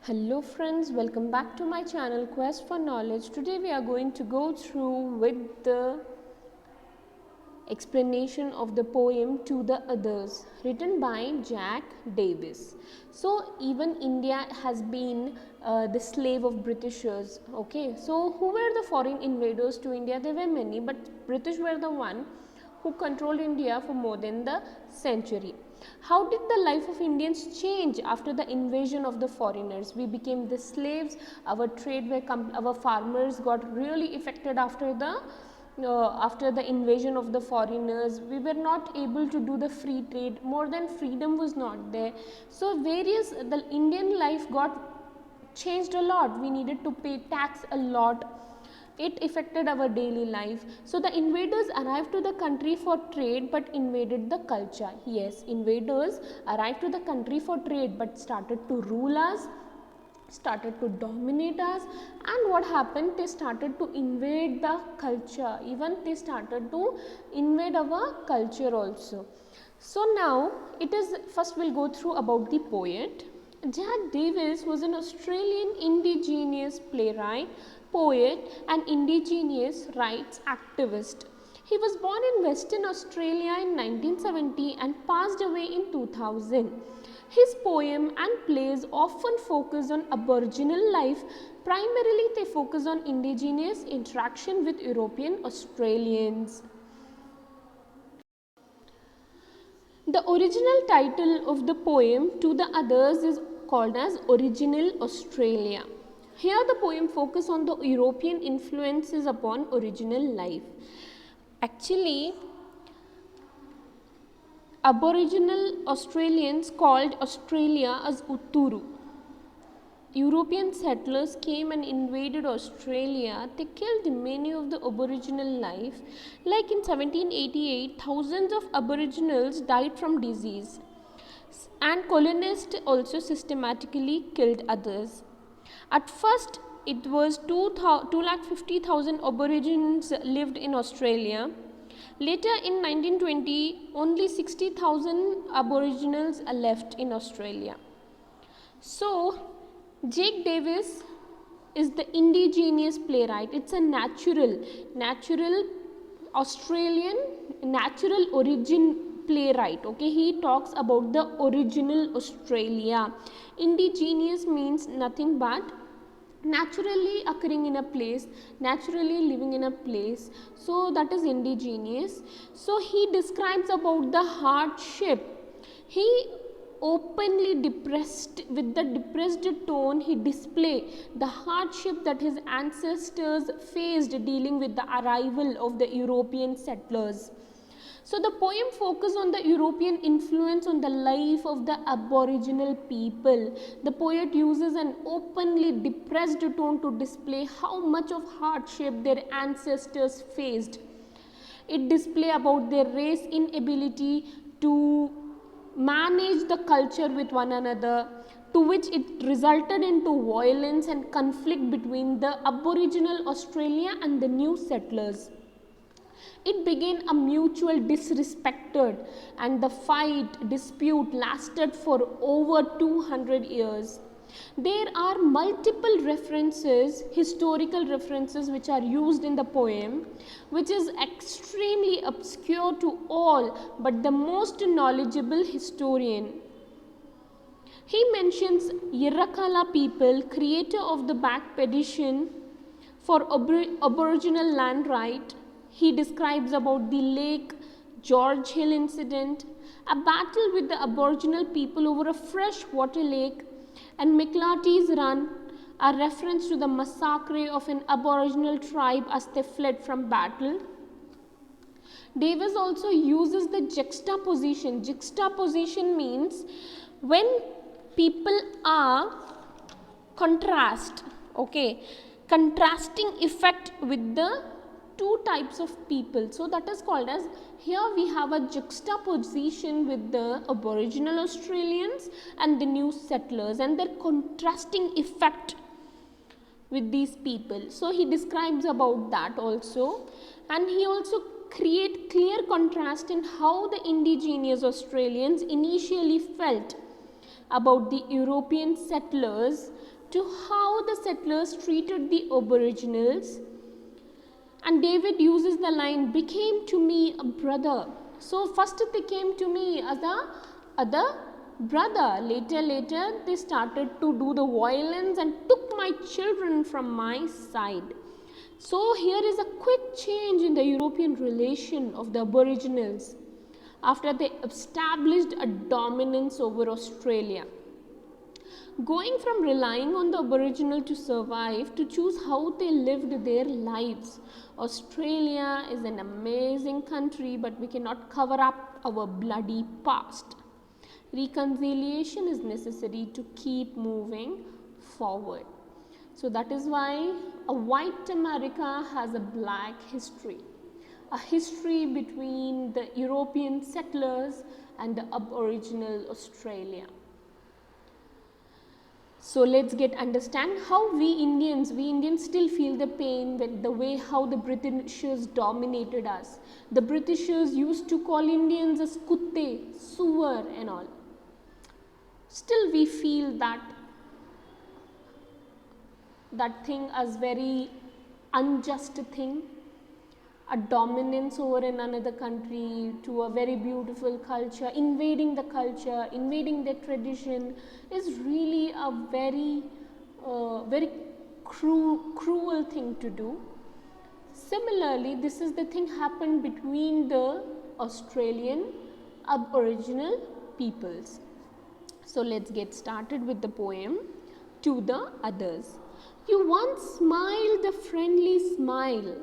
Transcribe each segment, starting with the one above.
Hello friends, welcome back to my channel Quest for Knowledge. Today we are going to go through with the explanation of the poem To the Others, written by Jack Davis. So even India has been the slave of Britishers. Okay, so who were the foreign invaders to India? There were many, but British were the one who controlled India for more than the century. How did the life of Indians change after the invasion of the foreigners? We became the slaves. Our trade our farmers got really affected after the invasion of the foreigners. We were not able to do the free trade. More than freedom was not there. So the Indian life got changed a lot. We needed to pay tax a lot. It affected our daily life. So the invaders arrived to the country for trade but invaded the culture. Yes, invaders arrived to the country for trade but started to rule us, started to dominate us, and what happened? They started to invade the culture. Even they started to invade our culture also. So now it is first we'll go through about the poet. Jack Davis was an Australian indigenous playwright, poet and indigenous rights activist. He was born in Western Australia in 1970 and passed away in 2000. His poem and plays often focus on Aboriginal life. Primarily, they focus on indigenous interaction with European Australians. The original title of the poem To the Others is called as Original Australia. Here the poem focuses on the European influences upon original life. Actually, Aboriginal Australians called Australia as Uturu. European settlers came and invaded Australia. They killed many of the Aboriginal life. Like in 1788, thousands of Aboriginals died from disease. And colonists also systematically killed others. At first, it was 250,000 Aborigines lived in Australia. Later in 1920, only 60,000 Aboriginals are left in Australia. So, Jack Davis is the indigenous playwright. It's a natural Australian, natural origin playwright. Okay, he talks about the original Australia. Indigenous means nothing but naturally occurring in a place, naturally living in a place. So that is indigenous. So he describes about the hardship. He openly depressed, with the depressed tone, he display the hardship that his ancestors faced dealing with the arrival of the European settlers. So the poem focuses on the European influence on the life of the Aboriginal people. The poet uses an openly depressed tone to display how much of hardship their ancestors faced. It displays about their race inability to manage the culture with one another, to which it resulted into violence and conflict between the Aboriginal Australia and the new settlers. It began a mutual disrespect, and the dispute lasted for over 200 years. There are multiple references, historical references, which are used in the poem, which is extremely obscure to all but the most knowledgeable historian. He mentions Yirrakala people, creator of the back petition for Aboriginal land right. He describes about the Lake George Hill incident, a battle with the Aboriginal people over a freshwater lake, and McClarty's Run, a reference to the massacre of an Aboriginal tribe as they fled from battle. Davis also uses the juxtaposition. Juxtaposition means when people are contrasting effect with the two types of people. So that is called as, here we have a juxtaposition with the Aboriginal Australians and the new settlers and their contrasting effect with these people. So he describes about that also, and he also create clear contrast in how the indigenous Australians initially felt about the European settlers to how the settlers treated the aboriginals. And David uses the line, became to me a brother. So first they came to me as a other brother. Later they started to do the violence and took my children from my side. So here is a quick change in the European relation of the aboriginals after they established a dominance over Australia. Going from relying on the aboriginal to survive to choose how they lived their lives. Australia is an amazing country, but we cannot cover up our bloody past. Reconciliation is necessary to keep moving forward. So that is why a white America has a black history. A history between the European settlers and the Aboriginal Australia. So let's understand how we Indians still feel the pain when the way how the Britishers dominated us. The Britishers used to call Indians as kutte, sewer and all. Still we feel that thing as very unjust thing. A dominance over in another country to a very beautiful culture, invading the culture, invading their tradition is really a very cruel thing to do. Similarly, this is the thing happened between the Australian Aboriginal peoples. So let's get started with the poem To the Others. You once smiled a friendly smile.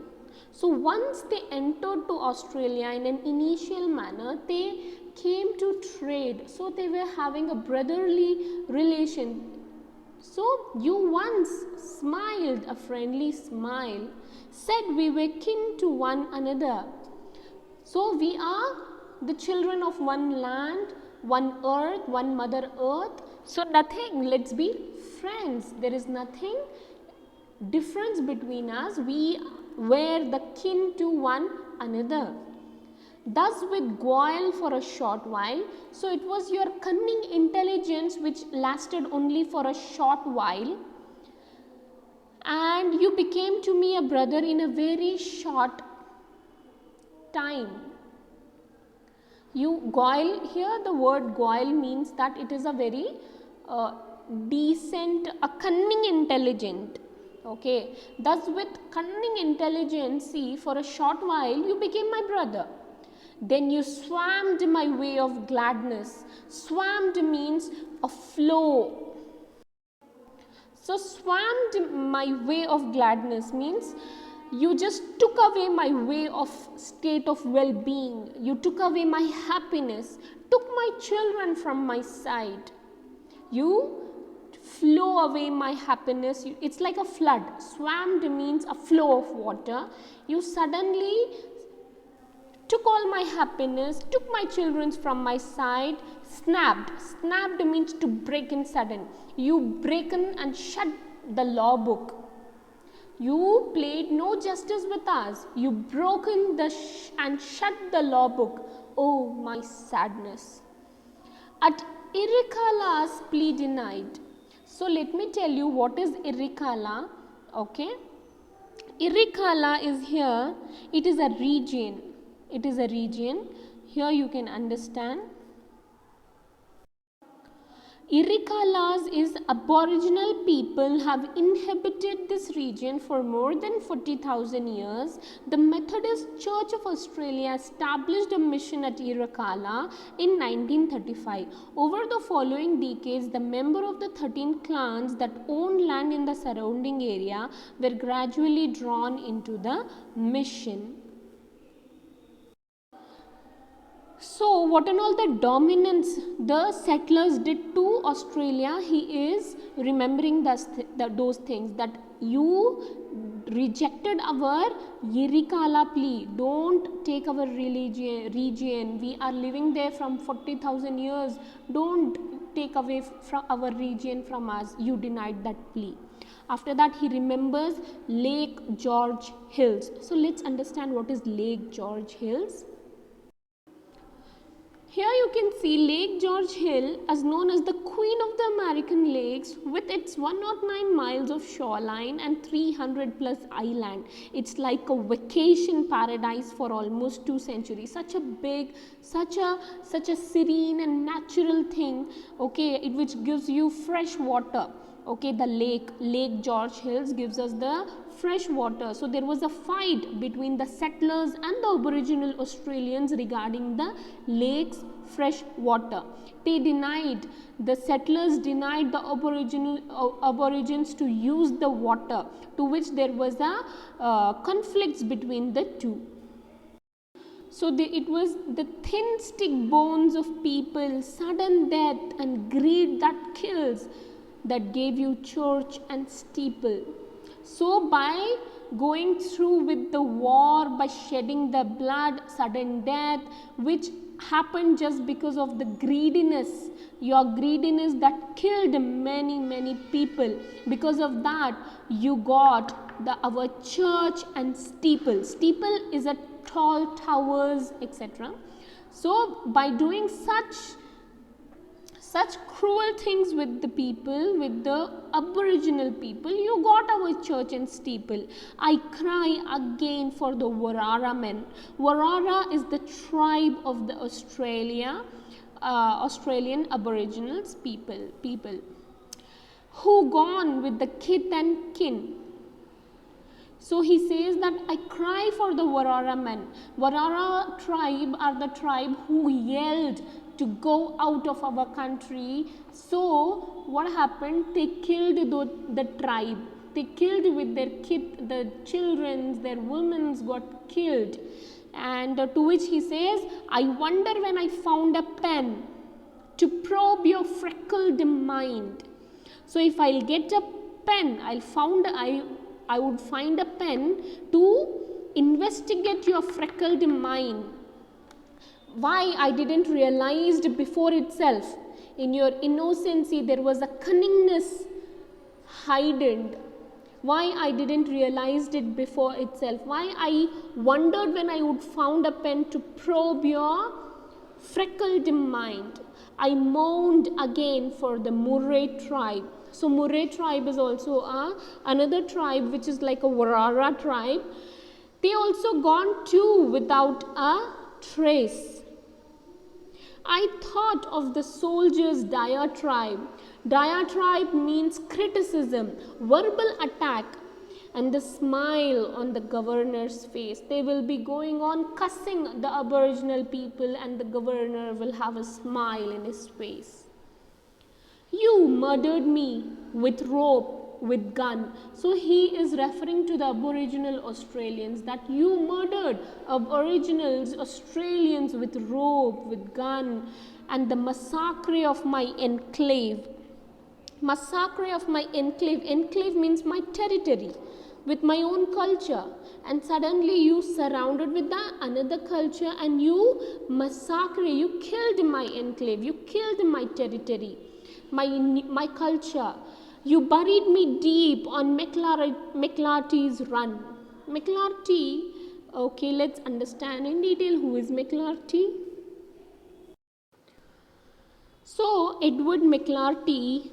So once they entered to Australia in an initial manner, they came to trade. So they were having a brotherly relation. So you once smiled a friendly smile, said we were kin to one another. So we are the children of one land, one earth, one mother earth. So nothing, let's be friends. There is nothing difference between us. We were the kin to one another. Thus with guile for a short while. So it was your cunning intelligence which lasted only for a short while. And you became to me a brother in a very short time. You guile, here the word guile means that it is a very decent, a cunning intelligent. Okay, thus with cunning intelligence, see, for a short while you became my brother. Then you swam my way of gladness. Swam means a flow. So swam my way of gladness means you just took away my way of state of well-being. You took away my happiness, took my children from my side. You flow away my happiness. It's like a flood. Swam means a flow of water. You suddenly took all my happiness, took my children from my side, snapped. Snapped means to break in sudden. You breaken and shut the law book. You played no justice with us. You broken and shut the law book. Oh, my sadness. At Irikala's plea denied. So let me tell you what is Irikala. Okay. Irikala is here. It is a region. It is a region. Here you can understand. Irikalas is Aboriginal people have inhabited this region for more than 40,000 years. The Methodist Church of Australia established a mission at Irikala in 1935. Over the following decades, the members of the 13 clans that owned land in the surrounding area were gradually drawn into the mission. So what and all the dominance the settlers did to Australia, he is remembering those things, that you rejected our Irikala plea. Don't take our region. We are living there from 40,000 years. Don't take away from our region from us. You denied that plea. After that, he remembers Lake George Hills. So let's understand what is Lake George Hills. Here you can see Lake George Hill, as known as the Queen of the American Lakes, with its 109 miles of shoreline and 300 plus island. It's like a vacation paradise for almost 2 centuries. Such a big, such a serene and natural thing, okay, which gives you fresh water. Okay, the Lake George Hills gives us the fresh water. So there was a fight between the settlers and the Aboriginal Australians regarding the lake's fresh water. The settlers denied the Aborigines to use the water, to which there was a conflicts between the two. So it was the thin stick bones of people, sudden death and greed that kills, that gave you church and steeple. So by going through with the war, by shedding the blood, sudden death, which happened just because of the greediness, your greediness that killed many people. Because of that, you got our church and steeple. Steeple is a tall towers, etc. So by doing such cruel things with the people, with the Aboriginal people, you got our church and steeple. I cry again for the Warara men. Warara is the tribe of the Australian Aboriginals people who gone with the kith and kin. So he says that I cry for the Warara men. Warara tribe are the tribe who yelled to go out of our country. So what happened? They killed the tribe. They killed with their kid, the children, their women got killed. And to which he says, I wonder when I found a pen to probe your freckled mind. So if I'll get a pen, I would find a pen to investigate your freckled mind. Why I didn't realize before itself. In your innocency there was a cunningness hidden. Why I didn't realize it before itself. Why I wondered when I would found a pen to probe your freckled mind. I moaned again for the Murray tribe. So Murray tribe is also another tribe which is like a Warara tribe. They also gone too without a trace. I thought of the soldiers' diatribe. Diatribe means criticism, verbal attack, and the smile on the governor's face. They will be going on cussing the Aboriginal people, and the governor will have a smile in his face. You murdered me with rope, with gun. So he is referring to the Aboriginal Australians, that you murdered Aboriginals, Australians with rope, with gun, and the massacre of my enclave. Massacre of my enclave. Enclave means my territory, with my own culture, and suddenly you surrounded with another culture and you massacre, you killed my enclave, you killed my territory, my culture. You buried me deep on McLarty's run. McLarty, okay, let's understand in detail who is McLarty. So Edward McLarty,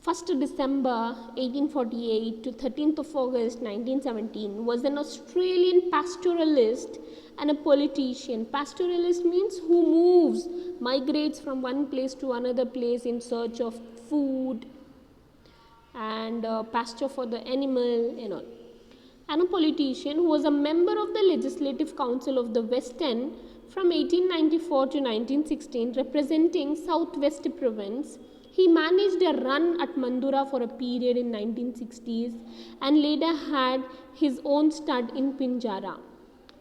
1st December 1848 to 13th of August 1917, was an Australian pastoralist and a politician. Pastoralist means who migrates from one place to another place in search of food and pasture for the animal and all. And a politician who was a member of the Legislative Council of the West End from 1894 to 1916, representing Southwest Province. He managed a run at Mandurah for a period in 1960s and later had his own stud in Pinjarra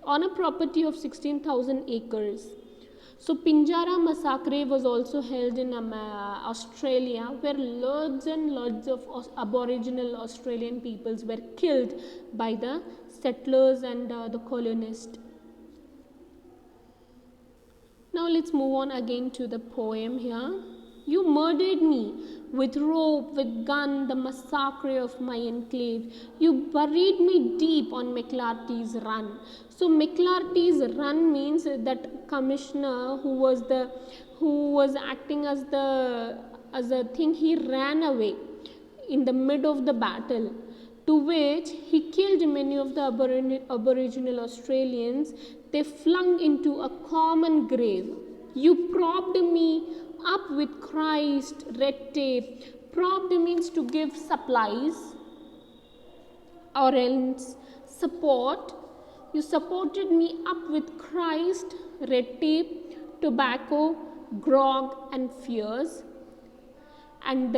on a property of 16,000 acres. So Pinjarra massacre was also held in Australia, where loads and loads of Aboriginal Australian peoples were killed by the settlers and the colonists. Now let's move on again to the poem here. You murdered me with rope, with gun, the massacre of my enclave. You buried me deep on McClarty's Run. So McClarty's Run means that commissioner who was acting as a thing, he ran away in the mid of the battle, to which he killed many of the Aboriginal Australians. They flung into a common grave. You propped me up with Christ, red tape. Propped means to give supplies or else support. You supported me up with Christ, red tape, tobacco, grog, and fears. And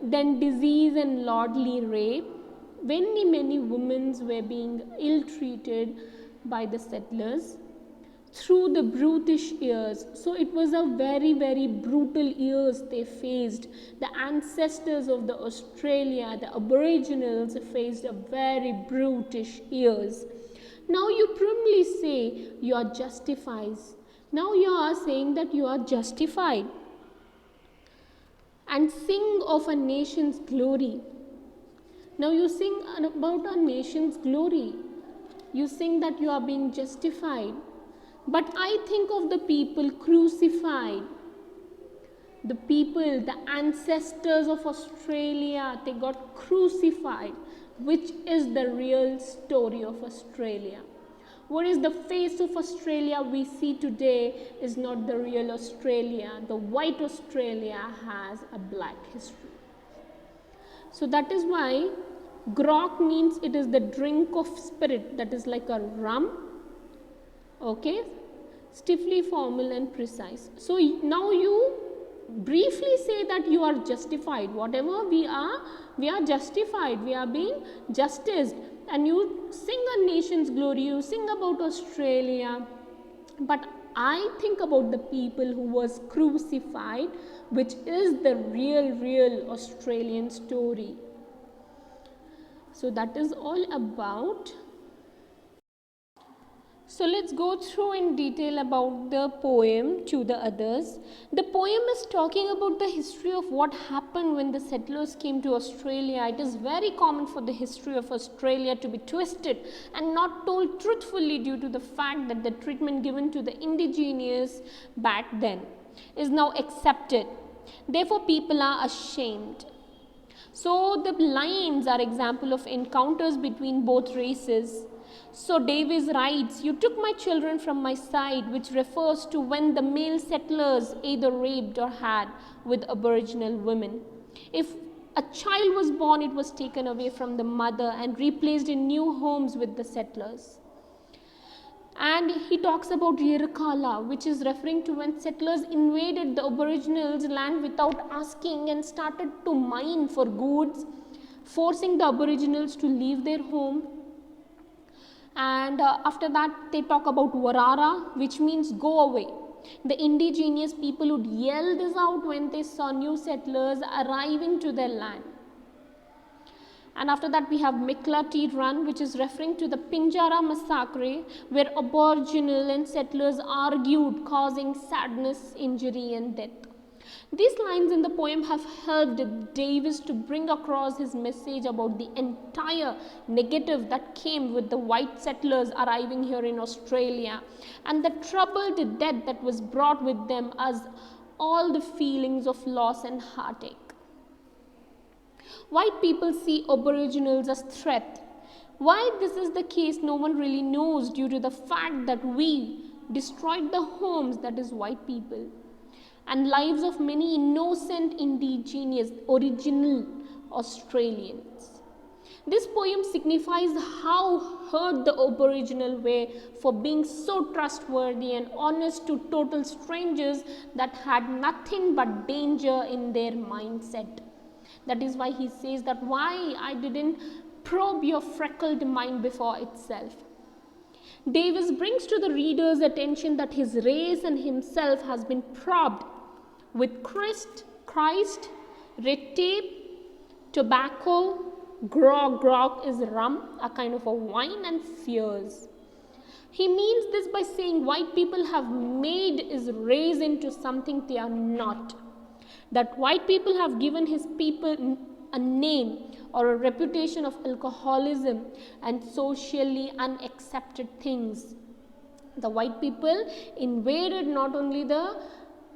then disease and lordly rape. Many women were being ill-treated by the settlers through the brutish years. So it was a very brutal years they faced. The ancestors of the Australia, the Aboriginals, faced a very brutish years. Now you primly say you are justified. Now you are saying that you are justified. And sing of a nation's glory. Now you sing about a nation's glory. You sing that you are being justified. But I think of the people crucified. The people, the ancestors of Australia, they got crucified, which is the real story of Australia. What is the face of Australia we see today is not the real Australia. The white Australia has a black history. So that is why grog means it is the drink of spirit, that is like a rum. Okay, stiffly formal and precise. So now you briefly say that you are justified. Whatever we are justified. We are being justiced. And you sing a nation's glory, you sing about Australia. But I think about the people who was crucified, which is the real Australian story. So that is all about. So let's go through in detail about the poem To the Others. The poem is talking about the history of what happened when the settlers came to Australia. It is very common for the history of Australia to be twisted and not told truthfully due to the fact that the treatment given to the indigenous back then is now accepted. Therefore, people are ashamed. So the lines are example of encounters between both races. So Davis writes, you took my children from my side, which refers to when the male settlers either raped or had with Aboriginal women. If a child was born, it was taken away from the mother and replaced in new homes with the settlers. And he talks about Yirrkala, which is referring to when settlers invaded the Aboriginals' land without asking and started to mine for goods, forcing the Aboriginals to leave their home. And after that, they talk about Warara, which means go away. The indigenous people would yell this out when they saw new settlers arriving to their land. And after that, we have McClarty Run, which is referring to the Pinjarra massacre, where Aboriginal and settlers argued, causing sadness, injury, and death. These lines in the poem have helped Davis to bring across his message about the entire negative that came with the white settlers arriving here in Australia and the troubled death that was brought with them as all the feelings of loss and heartache. White people see Aboriginals as threat. Why this is the case, no one really knows due to the fact that we destroyed the homes, that is white people, and lives of many innocent indigenous original Australians. This poem signifies how hurt the Aboriginal were for being so trustworthy and honest to total strangers that had nothing but danger in their mindset. That is why he says that why I didn't probe your freckled mind before itself. Davis brings to the reader's attention that his race and himself has been probed with Christ, red tape, tobacco, grog is rum, a kind of a wine, and fears. He means this by saying white people have made his race into something they are not. that white people have given his people a name or a reputation of alcoholism and socially unaccepted things. The white people invaded not only the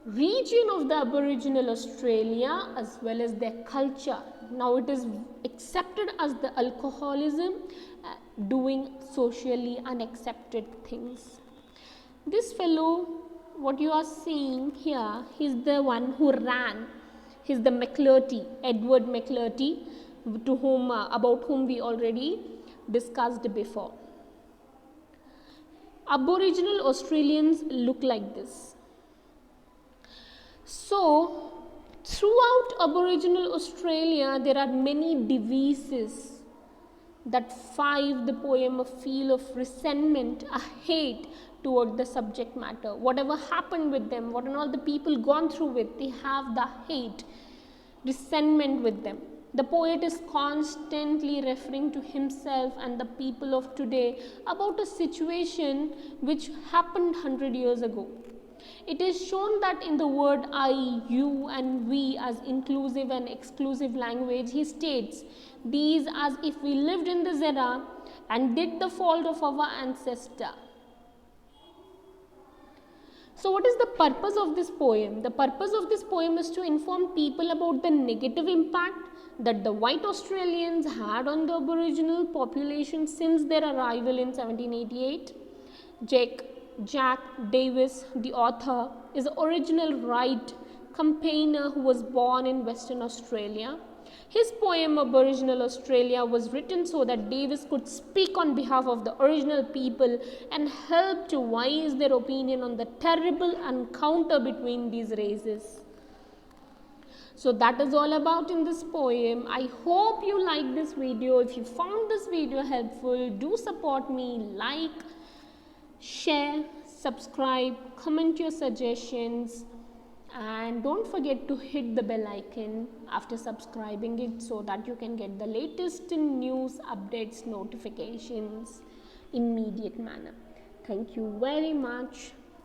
region of the Aboriginal Australia as well as their culture. Now it is accepted as the alcoholism, doing socially unaccepted things. This fellow, what you are seeing here, he's the one who ran. He's the McLarty, Edward McLarty, to whom about whom we already discussed before. Aboriginal Australians look like this. So, throughout Aboriginal Australia, there are many devices that five the poem a feel of resentment, a hate toward the subject matter. Whatever happened with them, what and all the people gone through with, they have the hate, resentment with them. The poet is constantly referring to himself and the people of today about a situation which happened 100 years ago. It is shown that in the word I, you and we as inclusive and exclusive language, he states these as if we lived in this era and did the fault of our ancestor. So what is the purpose of this poem? The purpose of this poem is to inform people about the negative impact that the white Australians had on the Aboriginal population since their arrival in 1788. Jack Davis, the author, is the original white campaigner who was born in Western Australia. His poem Aboriginal Australia was written so that Davis could speak on behalf of the original people and help to voice their opinion on the terrible encounter between these races. So that is all about in this poem. I hope you like this video. If you found this video helpful, do support me, like, share, subscribe, comment your suggestions, and don't forget to hit the bell icon after subscribing it so that you can get the latest news updates notifications immediate manner. Thank you very much.